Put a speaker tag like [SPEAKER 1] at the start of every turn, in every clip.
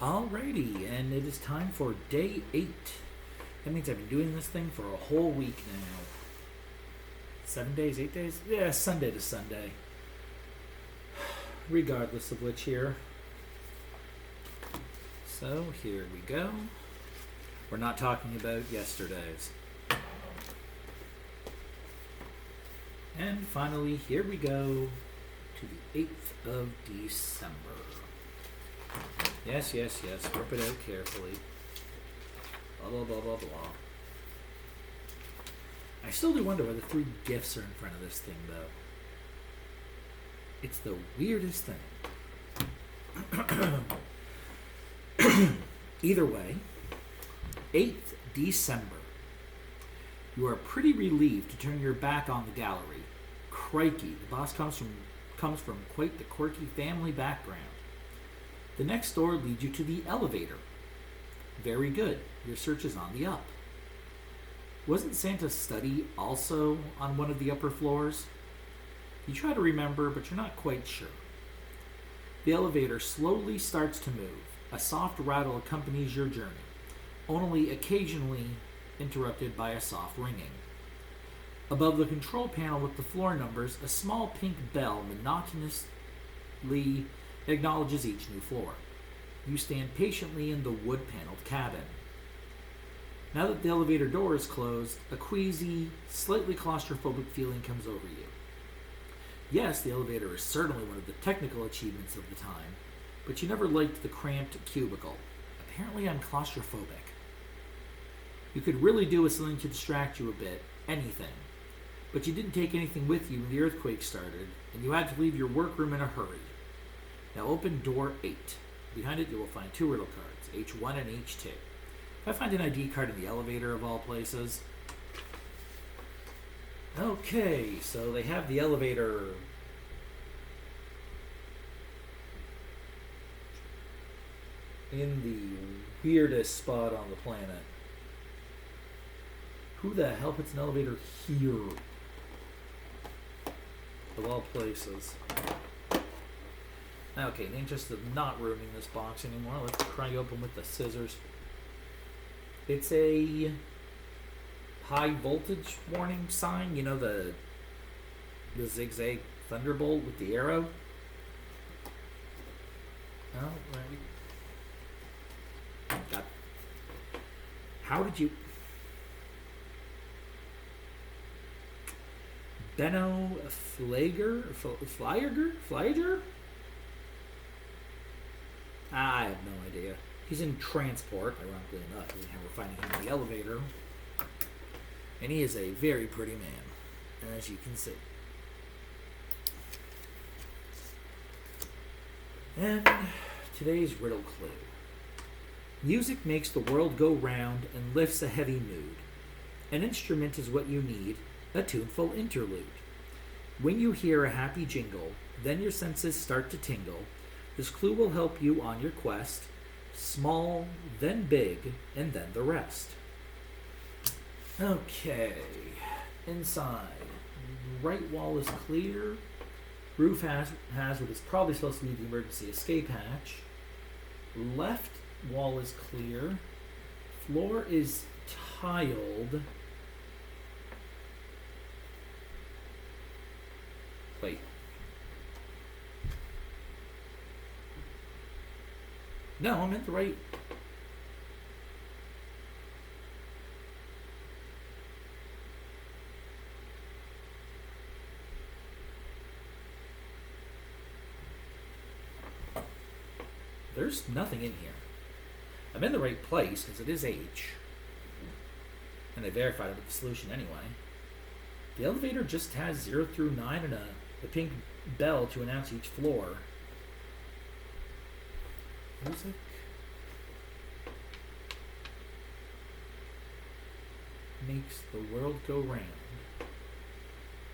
[SPEAKER 1] Alrighty, and it is time for day 8. That means I've been doing this thing for a whole week now. 7 days, 8 days? Yeah, Sunday to Sunday. Regardless of which here. So, here we go. We're not talking about yesterday's. And finally, here we go to the 8th of December. Yes, rip it out carefully. Blah, blah, blah, blah, blah. I still do wonder why the 3 gifts are in front of this thing, though. It's the weirdest thing. Either way, 8th December. You are pretty relieved to turn your back on the gallery. Crikey, the boss comes from quite the quirky family background. The next door leads you to the elevator. Very good. Your search is on the up. Wasn't Santa's study also on one of the upper floors? You try to remember, but you're not quite sure. The elevator slowly starts to move. A soft rattle accompanies your journey, only occasionally interrupted by a soft ringing. Above the control panel with the floor numbers, a small pink bell monotonously acknowledges each new floor. You stand patiently in the wood-paneled cabin. Now that the elevator door is closed, a queasy, slightly claustrophobic feeling comes over you. Yes, the elevator is certainly one of the technical achievements of the time, but you never liked the cramped cubicle. Apparently I'm claustrophobic. You could really do with something to distract you a bit, anything. But you didn't take anything with you when the earthquake started, and you had to leave your workroom in a hurry. Now open door 8. Behind it you will find 2 riddle cards, H1 and H2. If I find an ID card in the elevator of all places. Okay, so they have the elevator in the weirdest spot on the planet. Who the hell puts an elevator here? Of all places. Okay, in the interest of not ruining this box anymore, let's pry open with the scissors. It's a high voltage warning sign. You know, the zigzag thunderbolt with the arrow? Alright. How did you... Benno Flieger? I have no idea. He's in transport, ironically enough. We're finding him in the elevator. And he is a very pretty man, as you can see. And today's riddle clue. Music makes the world go round and lifts a heavy mood. An instrument is what you need, a tuneful interlude. When you hear a happy jingle, then your senses start to tingle. This clue will help you on your quest. Small, then big, and then the rest. Okay. Inside. Right wall is clear. Roof has what is probably supposed to be the emergency escape hatch. Left wall is clear. Floor is tiled. Wait. No, I'm at the right. There's nothing in here. I'm in the right place because it is H. And I verified it with the solution anyway. The elevator just has 0 through 9 and a pink bell to announce each floor. Music. Makes the world go round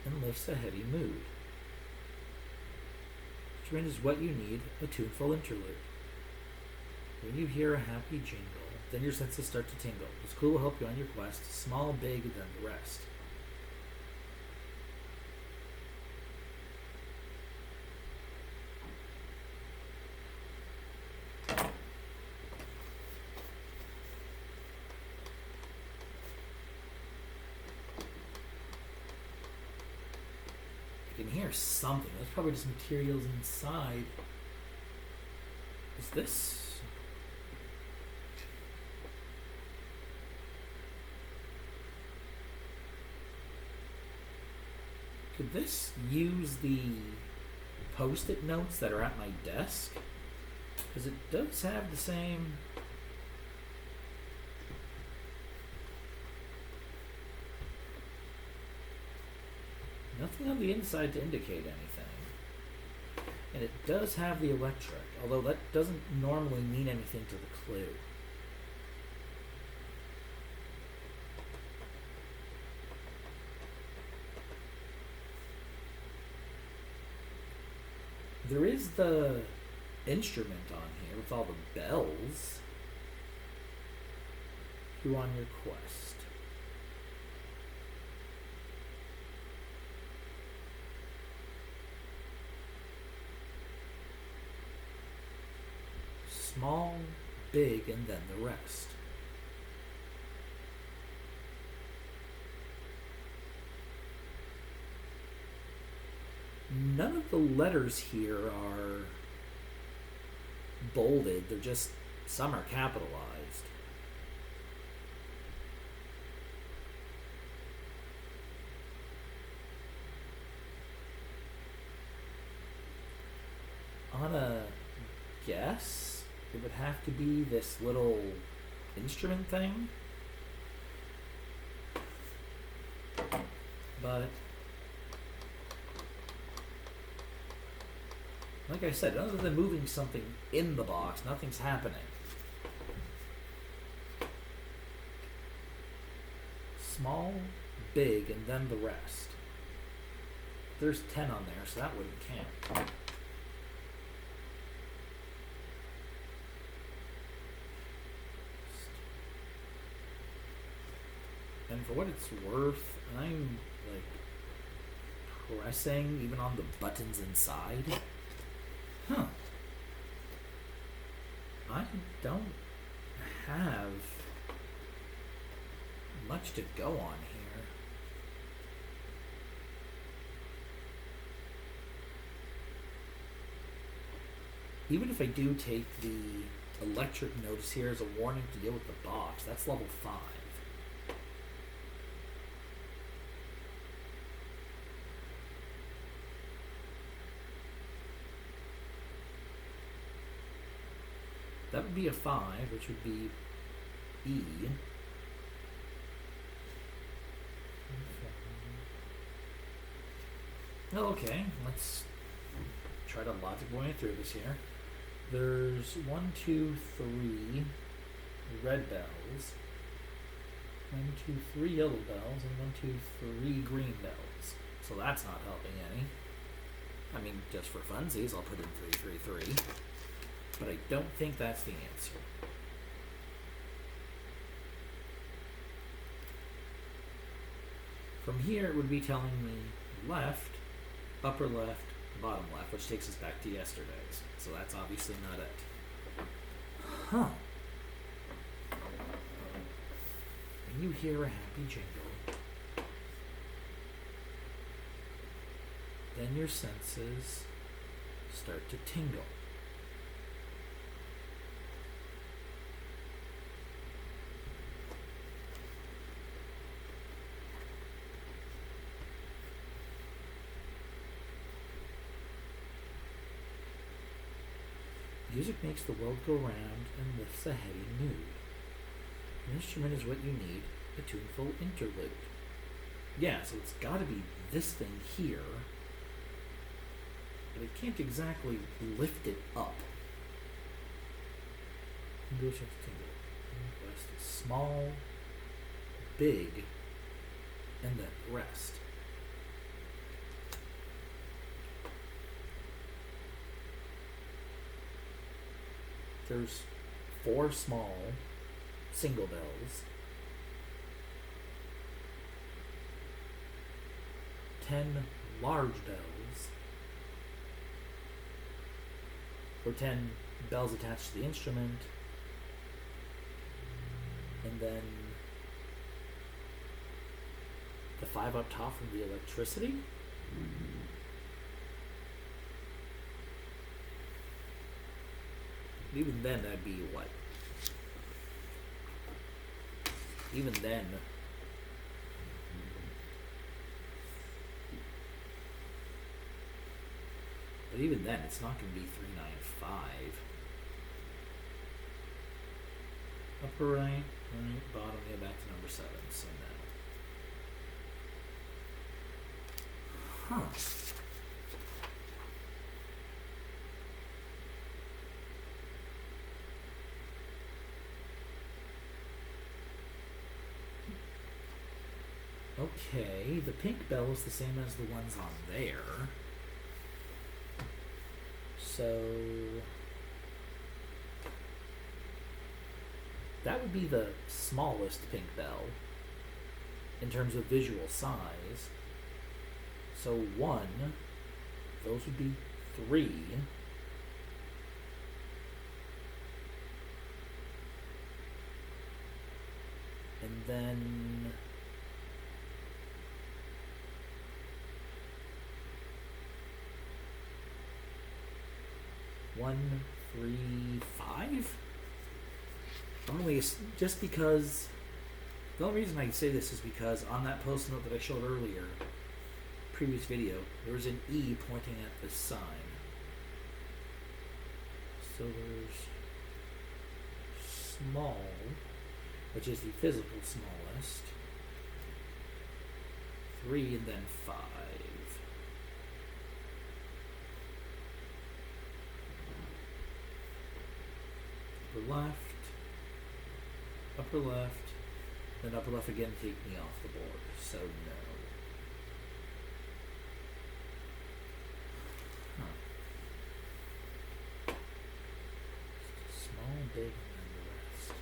[SPEAKER 1] and lifts a heavy mood. Instrument is what you need, a tuneful interlude. When you hear a happy jingle, then your senses start to tingle. This clue will help you on your quest, small, big, then the rest. there's something. There's probably just materials inside. Is this? Could this use the post-it notes that are at my desk? Because it does have the same... Nothing on the inside to indicate anything. And it does have the electric, although that doesn't normally mean anything to the clue. There is the instrument on here with all the bells. Who on your quest? Small, big, and then the rest. None of the letters here are bolded, they're just, some are capitalized. On a guess, it would have to be this little instrument thing. But like I said, other than moving something in the box, nothing's happening. Small, big, and then the rest. There's 10 on there, so that wouldn't count. And for what it's worth, I'm like pressing even on the buttons inside. Huh. I don't have much to go on here. Even if I do take the electric notice here as a warning to deal with the box, that's level 5. That would be a 5, which would be E. Oh, okay, let's try to logic way through this here. There's 1, 2, 3 red bells, 1, 2, 3 yellow bells, and 1, 2, 3 green bells. So that's not helping any. I mean, just for funsies, I'll put in 3, 3, 3. But I don't think that's the answer. From here, it would be telling me left, upper left, bottom left, which takes us back to yesterday's. So that's obviously not it. Huh. When you hear a happy jingle, then your senses start to tingle. Music makes the world go round and lifts a heady mood. An instrument is what you need, a tuneful interlude. Yeah, so it's got to be this thing here, but it can't exactly lift it up. Small, big, and then the rest. There's 4 small single bells, 10 large bells, or 10 bells attached to the instrument, and then the 5 up top from the electricity. Even then, that'd be what? Even then. But even then, it's not going to be 395. Upper right, bottom, yeah, back to number 7. So no. Huh. Okay, the pink bell is the same as the ones on there. So that would be the smallest pink bell in terms of visual size. So 1, those would be 3. And then one, 3, 5. Only just because the only reason I say this is because on that post note that I showed earlier, previous video, there was an E pointing at this sign. So there's small, which is the physical smallest, 3, and then 5. Upper left, then upper left again, take me off the board, so no. Huh. Small, big, and then the rest.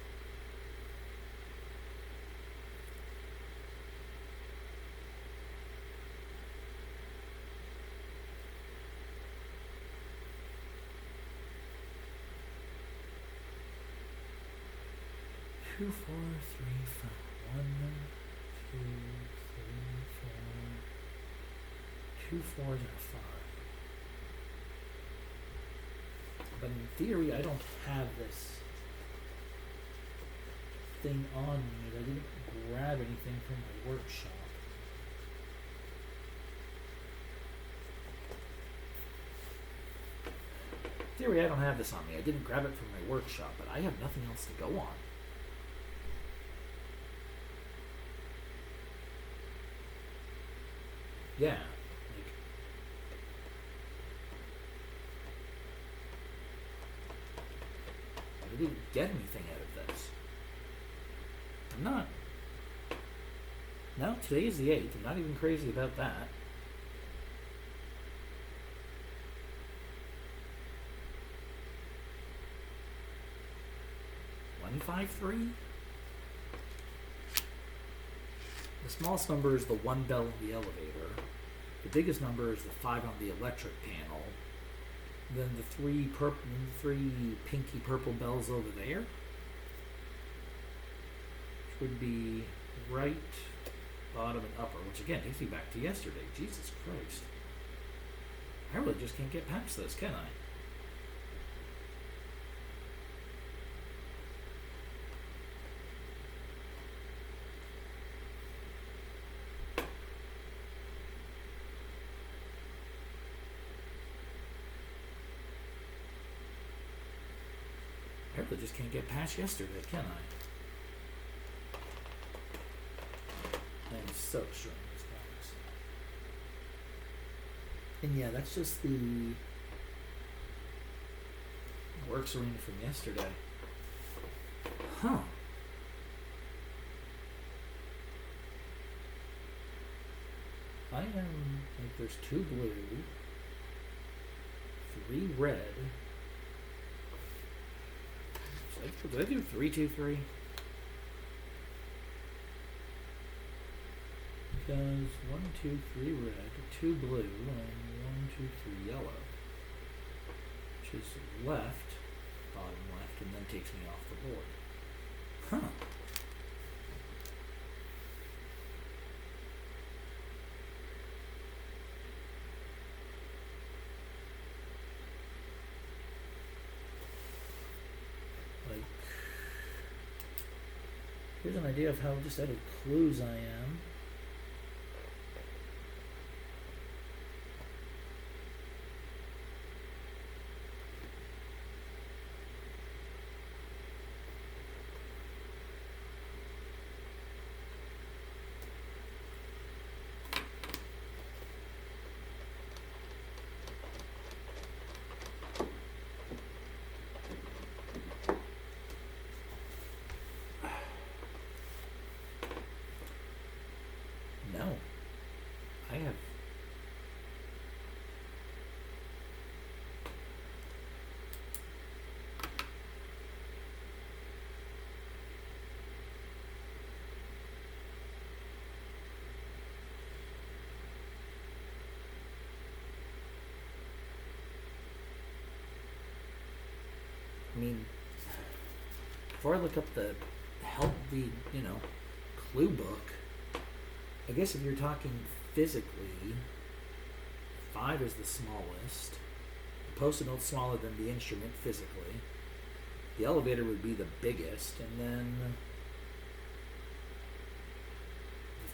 [SPEAKER 1] Two, 4, 3, 5. 1, 2, 3, 4. 2 4s and a 5. But in theory, I don't have this thing on me. I didn't grab anything from my workshop. In theory, I don't have this on me. I didn't grab it from my workshop, but I have nothing else to go on. Yeah, I didn't get anything out of this. I'm not. No, today is the 8th. I'm not even crazy about that. $153? The smallest number is the 1 bell on the elevator. The biggest number is the 5 on the electric panel. Then the 3 pinky purple bells over there, which would be right, bottom, and upper, which again takes me back to yesterday. Jesus Christ. I really just can't get past this, can I? I really just can't get past yesterday, can I? I'm so strong as guys. And yeah, that's just the works arena from yesterday. Huh. I am like there's 2 blue, 3 red. Did I do 3, 2, 3? Because 1, 2, 3 red, 2 blue, and 1, 2, 3 yellow. Which is left, bottom left, and then takes me off the board. Huh. Here's an idea of how just out of clues I am. No. I have. I mean, before I look up the clue book, I guess if you're talking physically, 5 is the smallest. The post-it note's smaller than the instrument physically. The elevator would be the biggest, and then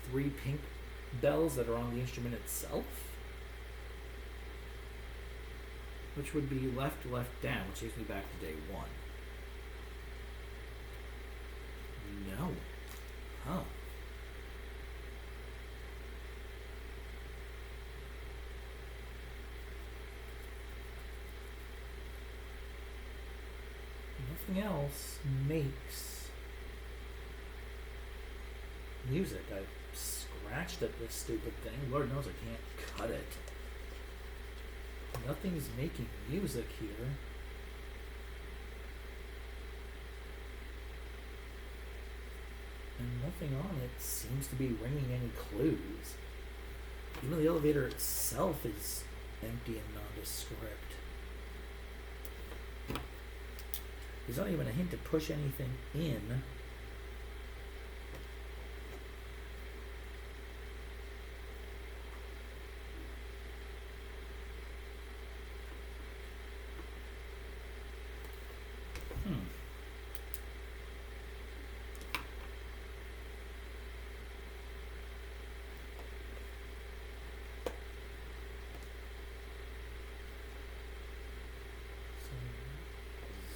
[SPEAKER 1] the 3 pink bells that are on the instrument itself, which would be left, left, down, which takes me back to day 1. No. Huh. Nothing else makes music. I've scratched at this stupid thing. Lord knows I can't cut it. Nothing's making music here. And nothing on it seems to be ringing any clues. Even the elevator itself is empty and nondescript. There's not even a hint to push anything in.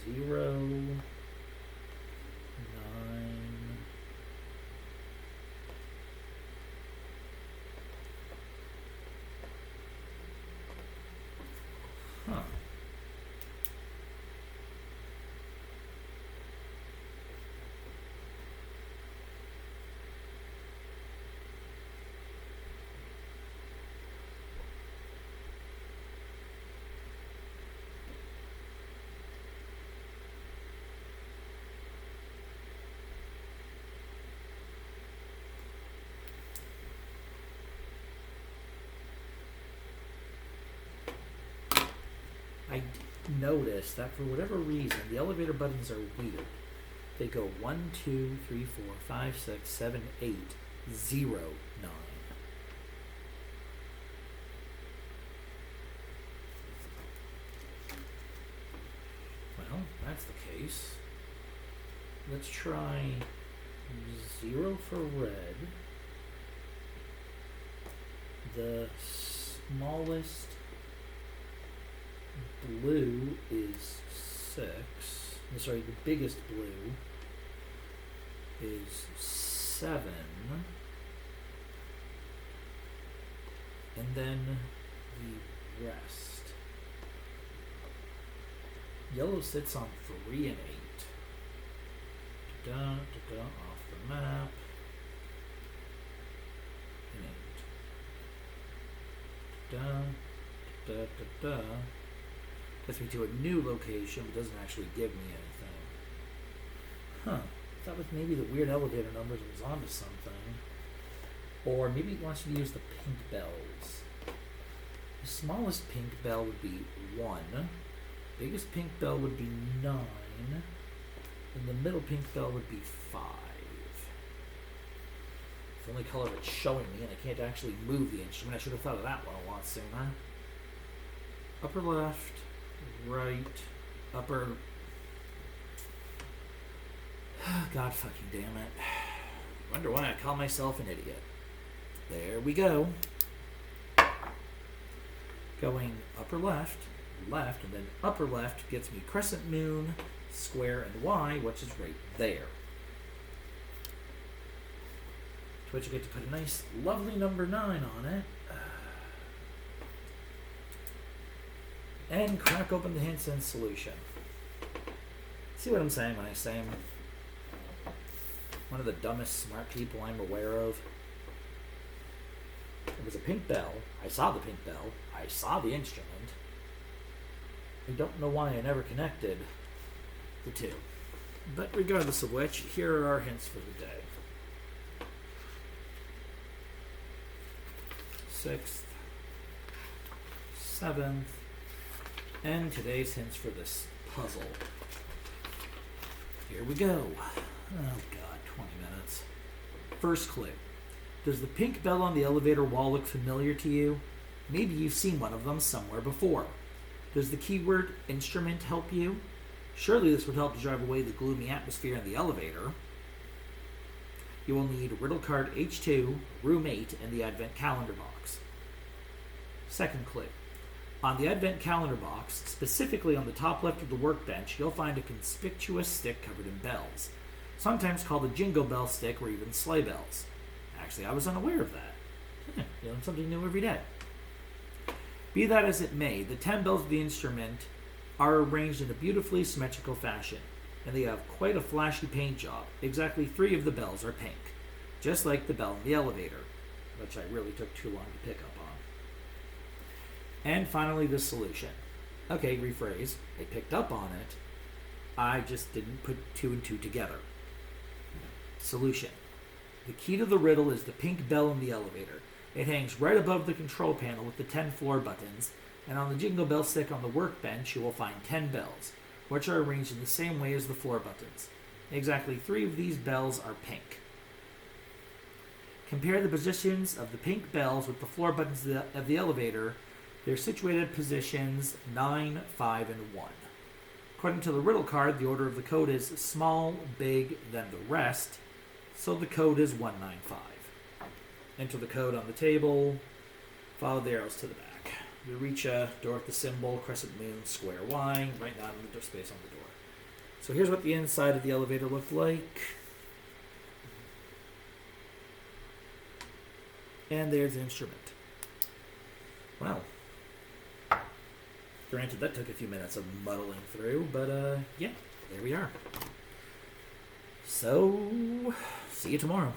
[SPEAKER 1] So 0, 9. Huh. I noticed that for whatever reason, the elevator buttons are weird. They go 1, 2, 3, 4, 5, 6, 7, 8, 0, 9. Well, that's the case. Let's try 0 for red. The smallest blue is 6. Sorry, the biggest blue is 7. And then the rest. Yellow sits on 3 and 8. Off the map. And 8. Gets me to a new location, but doesn't actually give me anything. Huh. I thought with maybe the weird elevator numbers it was onto something. Or maybe it wants you to use the pink bells. The smallest pink bell would be 1. Biggest pink bell would be 9. And the middle pink bell would be 5. It's the only color it's showing me, and I can't actually move the instrument. I should have thought of that one a lot sooner. Upper left, right, upper... God fucking damn it. Wonder why I call myself an idiot. There we go. Going upper left, left, and then upper left gets me crescent moon, square, and Y, which is right there. To which you get to put a nice, lovely number 9 on it. And crack open the hints and solution. See what I'm saying when I say I'm one of the dumbest smart people I'm aware of? It was a pink bell. I saw the pink bell. I saw the instrument. I don't know why I never connected the two. But regardless of which, here are our hints for the day. 6th, 7th, and today's hints for this puzzle. Here we go. Oh god, 20 minutes. First clue. Does the pink bell on the elevator wall look familiar to you? Maybe you've seen one of them somewhere before. Does the keyword instrument help you? Surely this would help to drive away the gloomy atmosphere in the elevator. You will need riddle card H2, room 8, and the advent calendar box. Second clue. On the advent calendar box, specifically on the top left of the workbench, you'll find a conspicuous stick covered in bells, sometimes called a jingle bell stick or even sleigh bells. Actually, I was unaware of that. You learn something new every day. Be that as it may, the 10 bells of the instrument are arranged in a beautifully symmetrical fashion, and they have quite a flashy paint job. Exactly 3 of the bells are pink, just like the bell in the elevator, which I really took too long to pick up on. And finally, the solution. Okay, rephrase. I picked up on it. I just didn't put 2 and 2 together. Solution. The key to the riddle is the pink bell in the elevator. It hangs right above the control panel with the 10 floor buttons, and on the jingle bell stick on the workbench you will find 10 bells, which are arranged in the same way as the floor buttons. Exactly 3 of these bells are pink. Compare the positions of the pink bells with the floor buttons of the elevator. They're situated at positions 9, 5, and 1. According to the riddle card, the order of the code is small, big, then the rest, so the code is 195. Enter the code on the table, follow the arrows to the back. You reach a door with the symbol, crescent moon, square Y, right now in the space on the door. So here's what the inside of the elevator looked like. And there's the instrument. Wow. Granted, that took a few minutes of muddling through, but yeah, there we are. So, see you tomorrow.